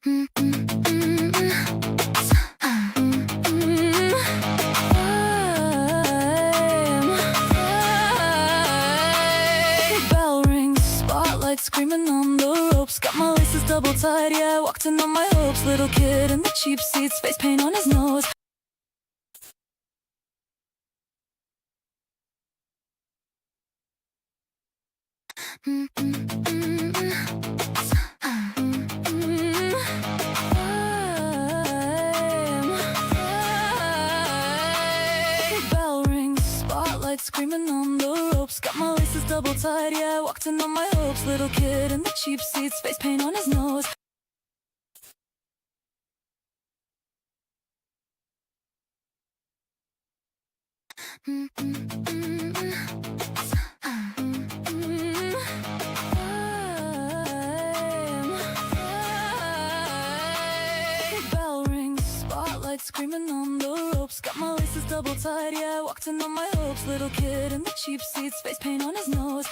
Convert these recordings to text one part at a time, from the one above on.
Bell rings, spotlight screaming on the ropes. Got my laces double tied, yeah, I walked in on my hopes. Little kid in the cheap seats, face paint on his nose. Bell rings, spotlight screaming on the ropes. Got my laces double tied, yeah, I walked in on my hopes. Little kid in the cheap seats, face paint on his nose. Bell rings, spotlight screaming on the ropes. Got my laces double tied, yeah, I walked in on my hopes. Little kid in the cheap seats, face paint on his nose.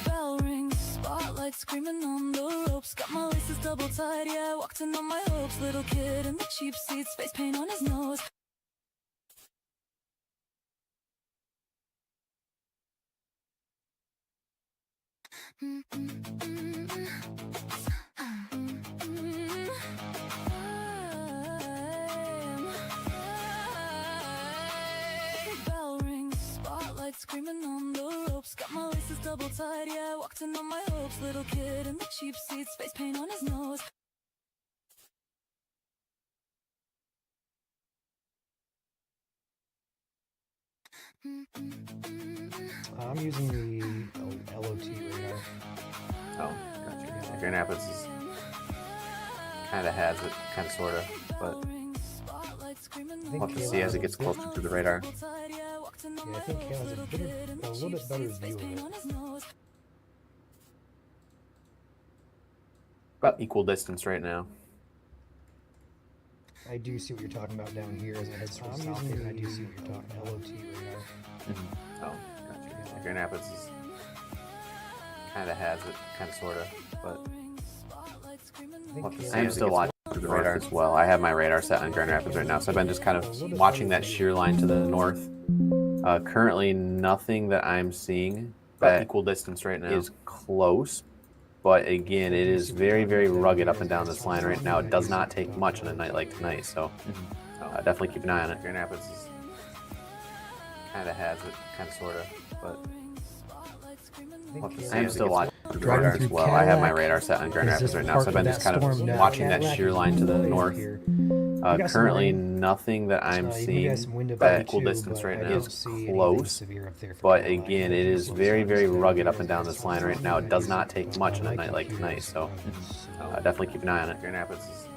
Bell rings, spotlight screaming on the ropes. Got my laces double tied, yeah, I walked in on my hopes. Little kid in the cheap seats, face paint on his nose. Bell rings, spotlight screaming on the ropes. Got my laces double tied, yeah, I walked in on my hopes. Little kid in the cheap seats, face paint on his nose. I'm using the LOT radar. Oh, gotcha. Yeah, Grand Rapids is kind of has it, kind of sort of, but we'll have to see as it gets closer to the radar. Yeah, I think Kale has a little bit better view of it. About equal distance right now. I do see what you're talking about down here as it heads towards south here, and I do see what you're talking about. LOT radar. Oh, gotcha. Yeah, Grand Rapids is kind of has it, kind of sort of, but we'll have to see. I am still watching the radar as well. I have my radar set on Grand Rapids right now, so I've been just kind of watching that shear line to the north. Currently, nothing that I'm seeing that equal distance right now is close. But again, it is very, very rugged up and down this line right now. It does not take much on a night like tonight, so definitely keep an eye on it. Grand Rapids is kind of has it, kind of sort of, but I am still watching the radar as well. I have my radar set on Grand Rapids right now, so I've been just kind of watching that shear line to the north. Currently, nothing that I'm seeing that equal distance right now is close. But again, it is very, very rugged up and down this line right now. It does not take much on a night like tonight, so definitely keep an eye on it. Grand Rapids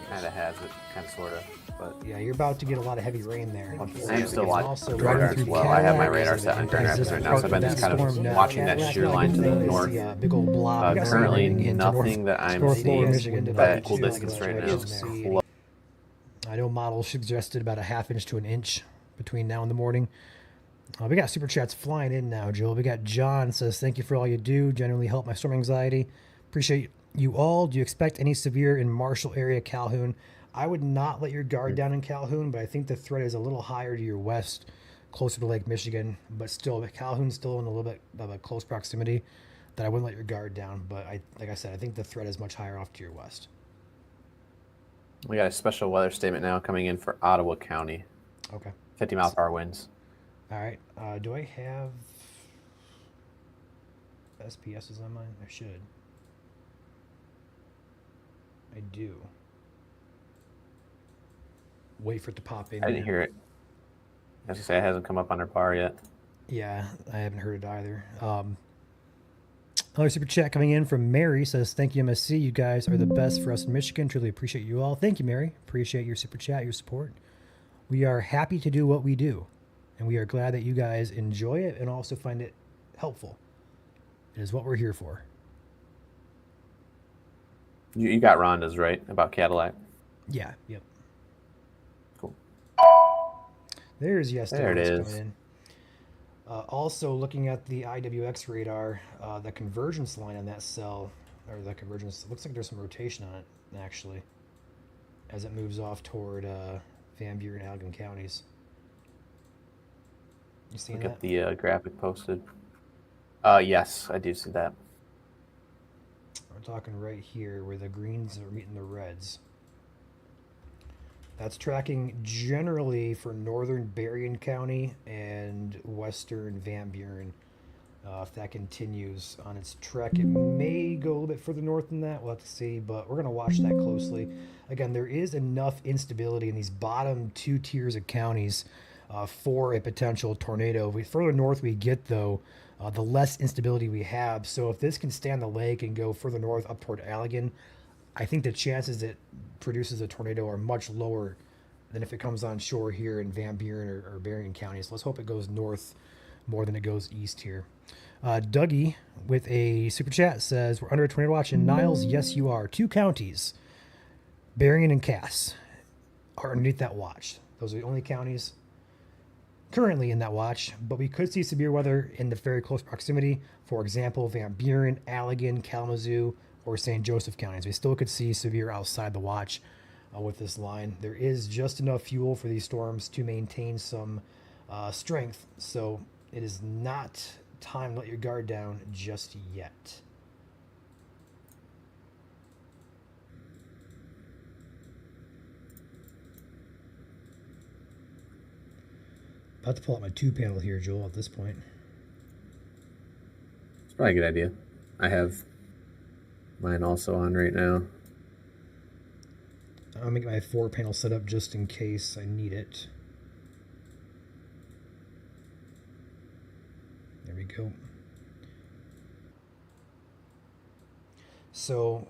kind of has it, kind of sort of. But yeah, you're about to get a lot of heavy rain there. I am still watching the radar as well. I have my radar set on Grand Rapids right now, so I've been just kind of watching that shear line to the north. Currently, nothing that I'm seeing that equal distance right now is close. I know models suggested about a ½ inch to an inch between now and the morning. We got super chats flying in now, Joel. We got John says, thank you for all you do. Genuinely help my storm anxiety. Appreciate you all. Do you expect any severe in Marshall area, Calhoun? I would not let your guard down in Calhoun, but I think the threat is a little higher to your west, closer to Lake Michigan. But still, Calhoun's still in a little bit of a close proximity that I wouldn't let your guard down. But like I said, I think the threat is much higher off to your west. We got a special weather statement now coming in for Ottawa County. Okay. 50 mile per hour winds. All right. Do I have SPSs on mine? I should. I do. Wait for it to pop in. I didn't hear it. I was going to say, it hasn't come up on our bar yet. Yeah, I haven't heard it either. Another super chat coming in from Mary says, thank you, MSC. You guys are the best for us in Michigan. Truly appreciate you all. Thank you, Mary. Appreciate your super chat, your support. We are happy to do what we do, and we are glad that you guys enjoy it and also find it helpful. It is what we're here for. You got Rhonda's right about Cadillac. Yeah. Yep. Cool. There's yes. There it is. Coming in. Also, looking at the IWX radar, the convergence line on that cell, or the convergence, looks like there's some rotation on it, actually, as it moves off toward Van Buren and Allegan counties. You seen Look that? at the graphic posted. Yes, I do see that. We're talking right here where the greens are meeting the reds. That's tracking generally for northern Berrien County and western Van Buren. If that continues on its trek, it may go a little bit further north than that. We'll have to see, but we're going to watch that closely. Again, there is enough instability in these bottom 2 tiers of counties for a potential tornado. The further north we get, though, the less instability we have. So if this can stay on the lake and go further north up toward Allegan, I think the chances it produces a tornado are much lower than if it comes on shore here in Van Buren or Berrien counties. Let's hope it goes north more than it goes east here. Dougie with a super chat says, we're under a tornado watch in Niles. Yes, you are. 2 counties, Berrien and Cass, are underneath that watch. Those are the only counties currently in that watch, but we could see severe weather in the very close proximity. For example, Van Buren, Allegan, Kalamazoo, or St. Joseph counties. We still could see severe outside the watch with this line. There is just enough fuel for these storms to maintain some strength, so it is not time to let your guard down just yet. About to pull out my 2 panel here, Joel, at this point. It's probably a good idea. I have mine also on right now. I'll make my 4 panel setup just in case I need it. There we go. So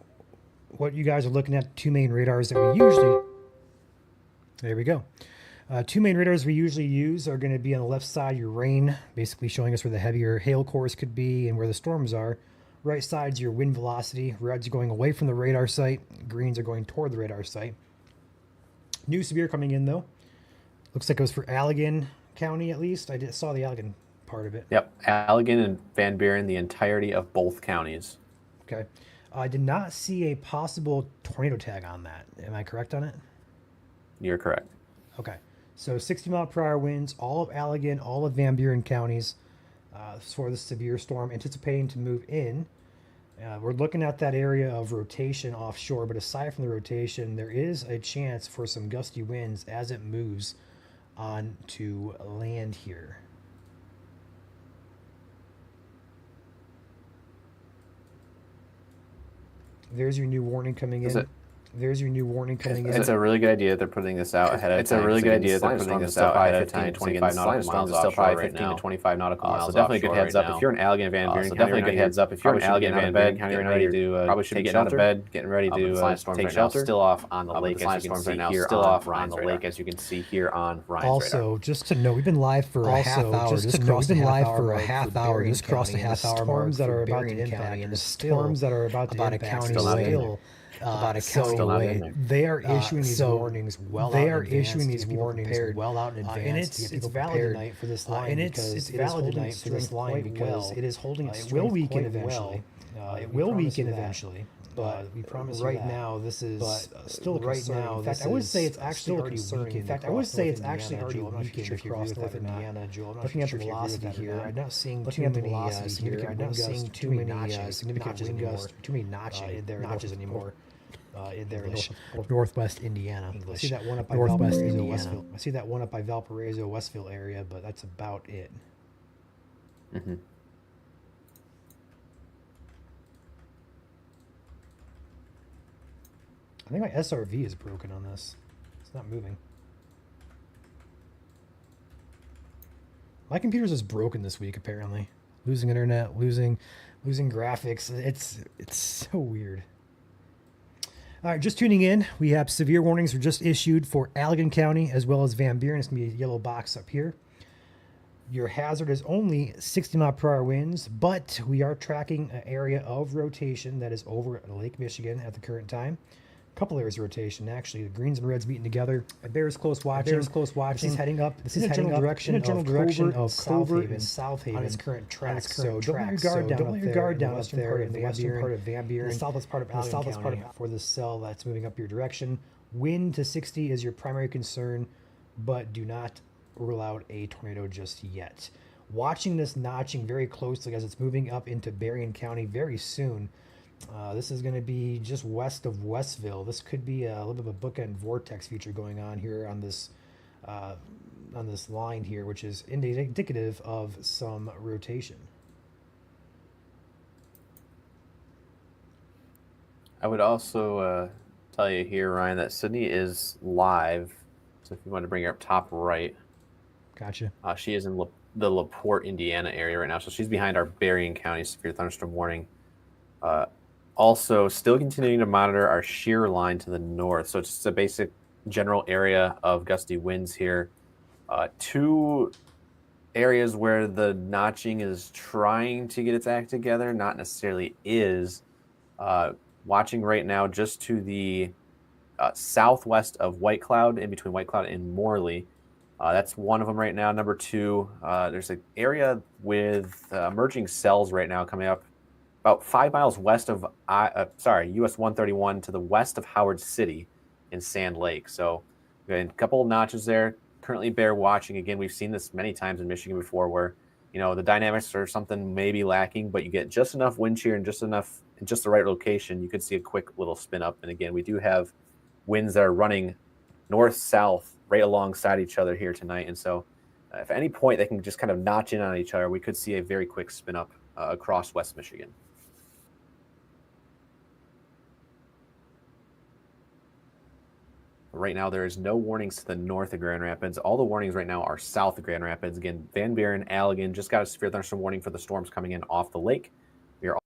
what you guys are looking at, 2 main radars that we usually... There we go. 2 main radars we usually use are going to be on the left side, your rain, basically showing us where the heavier hail cores could be and where the storms are. Right side's your wind velocity. Reds are going away from the radar site. Greens are going toward the radar site. New severe coming in, though. Looks like it was for Allegan County, at least. I saw the Allegan part of it. Yep, Allegan and Van Buren, the entirety of both counties. Okay. I did not see a possible tornado tag on that. Am I correct on it? You're correct. Okay. So 60-mile-per-hour winds, all of Allegan, all of Van Buren counties for the severe storm, anticipating to move in. We're looking at that area of rotation offshore, but aside from the rotation, there is a chance for some gusty winds as it moves on to land here. There's your new warning coming in. There's your new warning coming in. It's a really good idea they're putting this out ahead of time. It's a really good idea they're putting this out ahead of time. 25 nautical miles still probably 15 to 25 nautical miles. So definitely a good heads up if you're in Allegan, Van Buren County. Definitely a good heads up if you're in Allegan, Van Buren County. Getting ready to probably should be getting out of bed, getting ready to take shelter. Still off on the lake as you can see here. Still off on the lake as you can see here on Ryan's radar. Also, just to know, we've been live for a half hour. Just crossed a half hour. Just crossed a half hour. Storms that are about to impact, and the storms that are about to impact a county still. About a county away. They are issuing these warnings well out in advance. And it's valid tonight for this line. And it's valid tonight for this line because it is holding its strength. It will weaken eventually. It will weaken eventually. But we promise right now this is still right now. In fact, I would say it's actually already weakened. In fact, I would say it's actually already weakened across North Indiana, Joel. Looking at the velocity here, I'm not seeing too many significant wind gusts, too many notches anymore. In there, Northwest Indiana. English. I see that one up by Valparaiso, Westville. I see that one up by Valparaiso, Westville area, but that's about it. Mm-hmm. I think my SRV is broken on this. It's not moving. My computer's just broken this week, apparently. Losing internet, losing graphics. It's so weird. All right, just tuning in. We have severe warnings were just issued for Allegan County as well as Van Buren. It's going to be a yellow box up here. Your hazard is only 60-mile-per-hour winds, but we are tracking an area of rotation that is over Lake Michigan at the current time. A couple areas of rotation, actually. The greens and reds meeting together. A bear's close watching. This is heading up. This is heading direction of Covert and South Haven on its current track. So don't let your guard down up there in the western part of Van Buren, the southwest part of Allegan County for the cell that's moving up your direction. Wind to 60 is your primary concern, but do not rule out a tornado just yet. Watching this notching very closely as it's moving up into Berrien County very soon. This is going to be just west of Westville. This could be a little bit of a bookend vortex feature going on here on this line here, which is indicative of some rotation. I would also tell you here, Ryan, that Sydney is live. So if you want to bring her up top right. Gotcha. She is in the LaPorte, Indiana area right now. So she's behind our Berrien County severe thunderstorm warning. Also, still continuing to monitor our shear line to the north. So it's just a basic general area of gusty winds here. Two areas where the notching is trying to get its act together, not necessarily is. Watching right now just to the southwest of White Cloud, in between White Cloud and Morley. That's one of them right now. Number two, there's an area with emerging cells right now coming up about 5 miles west of US 131 to the west of Howard City in Sand Lake. So we got a couple of notches there. Currently bear watching. Again, we've seen this many times in Michigan before where, the dynamics are something maybe lacking, but you get just enough wind shear and just enough in just the right location, you could see a quick little spin up. And again, we do have winds that are running north-south right alongside each other here tonight. And so if at any point they can just kind of notch in on each other, we could see a very quick spin up across West Michigan. Right now, there is no warnings to the north of Grand Rapids. All the warnings right now are south of Grand Rapids. Again, Van Buren, Allegan just got a severe thunderstorm warning for the storms coming in off the lake. We are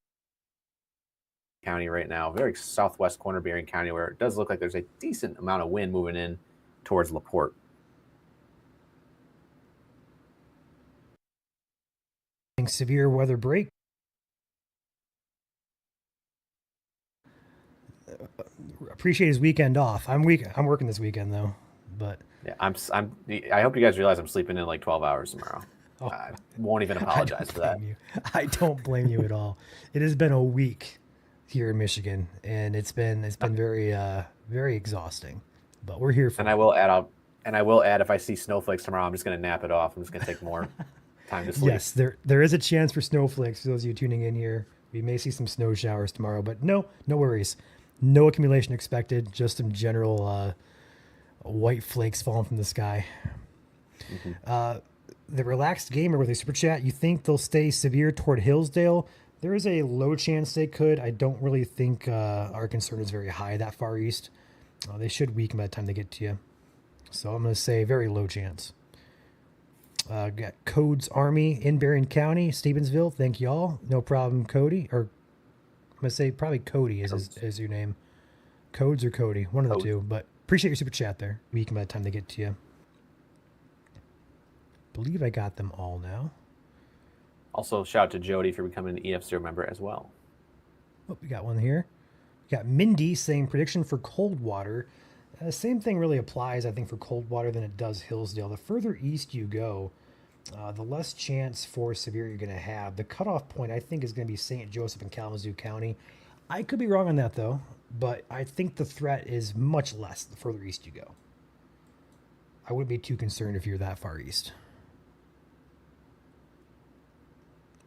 county right now, very southwest corner of Berrien County, where it does look like there's a decent amount of wind moving in towards LaPorte. Severe weather break. Appreciate his weekend off. I'm working this weekend though, but yeah, I hope you guys realize I'm sleeping in like 12 hours tomorrow. Oh, I won't even apologize for that. I don't blame you at all. It has been a week here in Michigan, and it's been very very exhausting. But we're here for. And I will add, if I see snowflakes tomorrow, I'm just going to nap it off. I'm just going to take more time to sleep. Yes, there is a chance for snowflakes for those of you tuning in here. We may see some snow showers tomorrow, but no worries. No accumulation expected, just some general white flakes falling from the sky. Mm-hmm. The relaxed gamer with a super chat, you think they'll stay severe toward Hillsdale? There is a low chance they could. I don't really think our concern is very high that far east. They should weaken by the time they get to you. So I'm going to say very low chance. Got Codes Army in Berrien County, Stevensville. Thank y'all. No problem, Cody. Or I'm going to say probably Cody is your name. Codes or Cody, one of the two. But appreciate your super chat there. Weaken by the time they get to you. Believe I got them all now. Also, shout out to Jody for becoming an EF0 member as well. Oh, we got one here. We got Mindy saying prediction for Coldwater. Same thing really applies, I think, for Coldwater than it does Hillsdale. The further east you go, the less chance for severe you're going to have. The cutoff point, I think, is going to be St. Joseph and Kalamazoo County. I could be wrong on that, though, but I think the threat is much less the further east you go. I wouldn't be too concerned if you're that far east.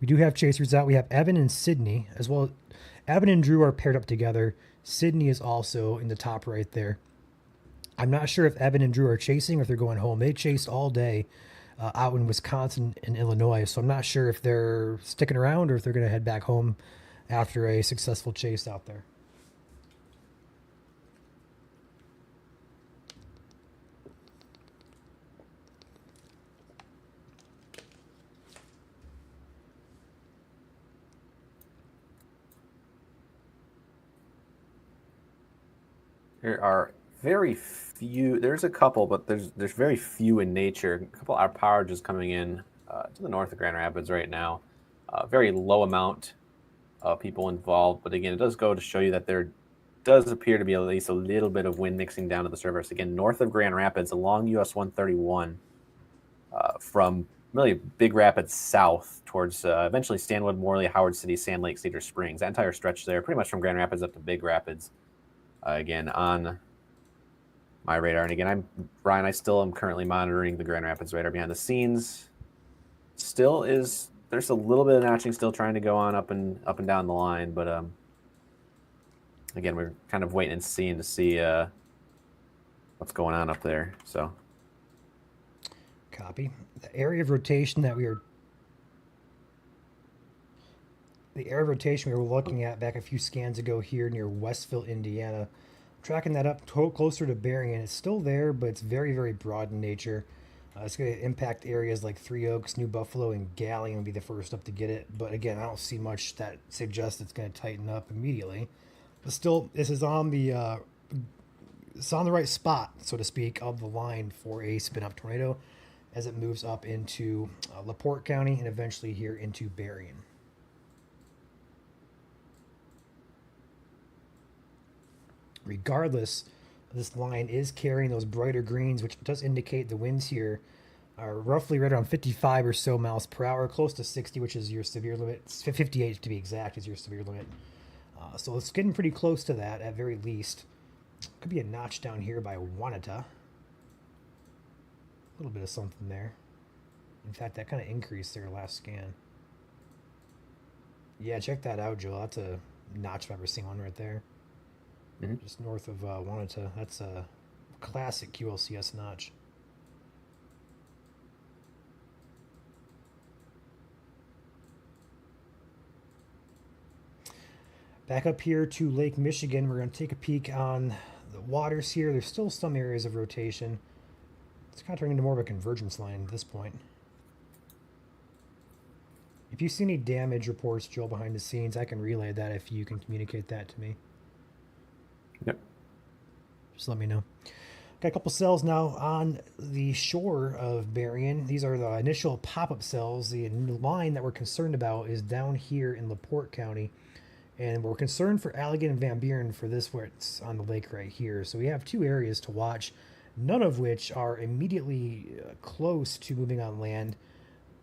We do have chasers out. We have Evan and Sydney as well. Evan and Drew are paired up together. Sydney is also in the top right there. I'm not sure if Evan and Drew are chasing or if they're going home. They chased all day out in Wisconsin and Illinois, so I'm not sure if they're sticking around or if they're going to head back home after a successful chase out there. There are very few. There's a couple, but there's very few in nature. A couple of our power just coming in to the north of Grand Rapids right now. Very low amount of people involved, but again, it does go to show you that there does appear to be at least a little bit of wind mixing down to the surface. Again, north of Grand Rapids, along US 131, from really Big Rapids south towards eventually Stanwood, Morley, Howard City, Sand Lake, Cedar Springs. That entire stretch there, pretty much from Grand Rapids up to Big Rapids. Again, on my radar. And again, I'm Ryan. I still am currently monitoring the Grand Rapids radar behind the scenes. Still is there's a little bit of notching still trying to go on up and down the line, but again, we're kind of waiting and seeing to see what's going on up there. So, copy. The area of rotation we were looking at back a few scans ago here near Westville, Indiana. Tracking that up closer to Berrien. It's still there, but it's very, very broad in nature. It's going to impact areas like Three Oaks, New Buffalo, and Galley will be the first up to get it. But again, I don't see much that suggests it's going to tighten up immediately. But still, this is on the it's on the right spot, so to speak, of the line for a spin-up tornado as it moves up into LaPorte County and eventually here into Berrien. Regardless, this line is carrying those brighter greens, which does indicate the winds here are roughly right around 55 or so miles per hour, close to 60, which is your severe limit. 58 to be exact is your severe limit. So it's getting pretty close to that at very least. Could be a notch down here by Wanata. A little bit of something there. In fact, that kind of increased their last scan. Yeah, check that out, Joel. That's a notch if I've ever seen one right there. Mm-hmm. Just north of Wanata. That's a classic QLCS notch. Back up here to Lake Michigan, we're going to take a peek on the waters here. There's still some areas of rotation. It's kind of turning into more of a convergence line at this point. If you see any damage reports, Joel, behind the scenes, I can relay that if you can communicate that to me. Yep. Just let me know. Got a couple cells now on the shore of Berrien. These are the initial pop-up cells. The line that we're concerned about is down here in LaPorte County. And we're concerned for Allegan and Van Buren for this where it's on the lake right here. So we have two areas to watch, none of which are immediately close to moving on land.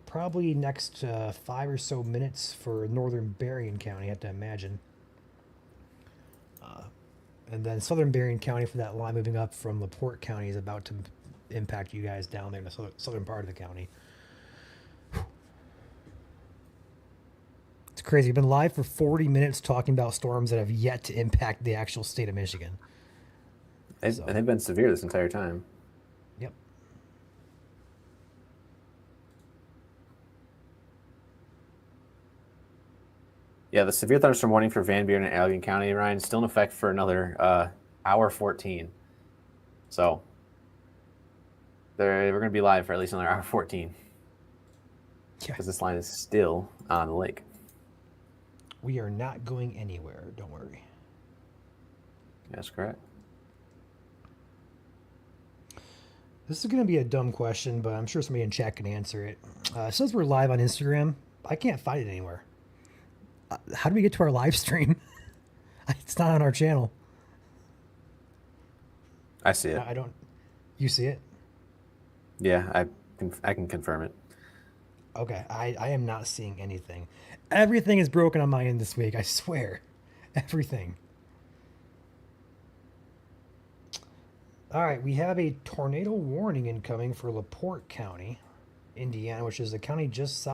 Probably next 5 or so minutes for northern Berrien County, I have to imagine. And then southern Berrien County for that line moving up from LaPorte County is about to impact you guys down there in the southern part of the county. It's crazy. We've been live for 40 minutes talking about storms that have yet to impact the actual state of Michigan. They've been severe this entire time. Yep. Yeah, the severe thunderstorm warning for Van Buren and Allegan County, Ryan, still in effect for another hour 14. So we're going to be live for at least another hour 14. Yeah. Because this line is still on the lake. We are not going anywhere. Don't worry. That's correct. This is going to be a dumb question, but I'm sure somebody in chat can answer it. It says we're live on Instagram. I can't find it anywhere. How do we get to our live stream? It's not on our channel. I see it. I don't. You see it? Yeah, I can confirm it. Okay, I am not seeing anything. Everything is broken on my end this week, I swear. Everything. All right, we have a tornado warning incoming for LaPorte County, Indiana, which is the county just south.